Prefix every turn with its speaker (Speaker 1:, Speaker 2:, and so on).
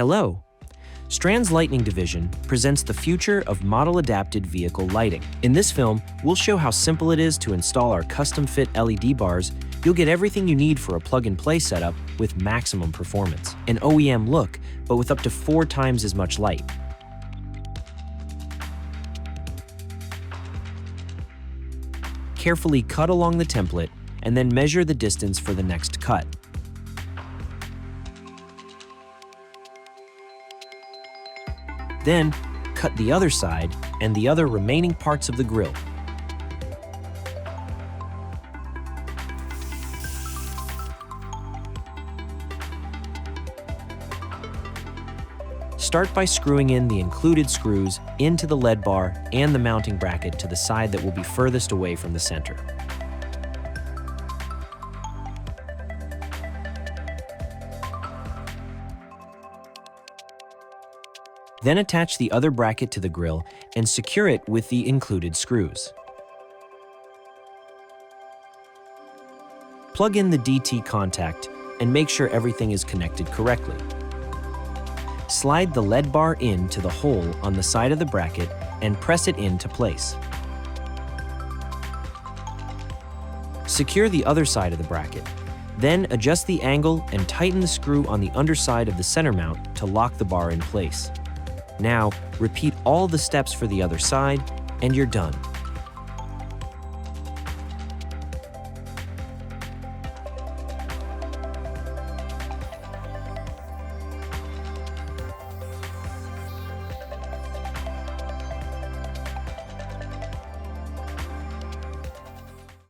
Speaker 1: Hello! Strands Lighting Division presents the future of model-adapted vehicle lighting. In this film, we'll show how simple it is to install our custom-fit LED bars. You'll get everything you need for a plug-and-play setup with maximum performance. An OEM look, but with up to 4 times as much light. Carefully cut along the template and then measure the distance for the next cut. Then, cut the other side and the other remaining parts of the grille. Start by screwing in the included screws into the LED bar and the mounting bracket to the side that will be furthest away from the center. Then attach the other bracket to the grille and secure it with the included screws. Plug in the DT contact and make sure everything is connected correctly. Slide the LED bar into the hole on the side of the bracket and press it into place. Secure the other side of the bracket. Then adjust the angle and tighten the screw on the underside of the center mount to lock the bar in place. Now, repeat all the steps for the other side, and you're done.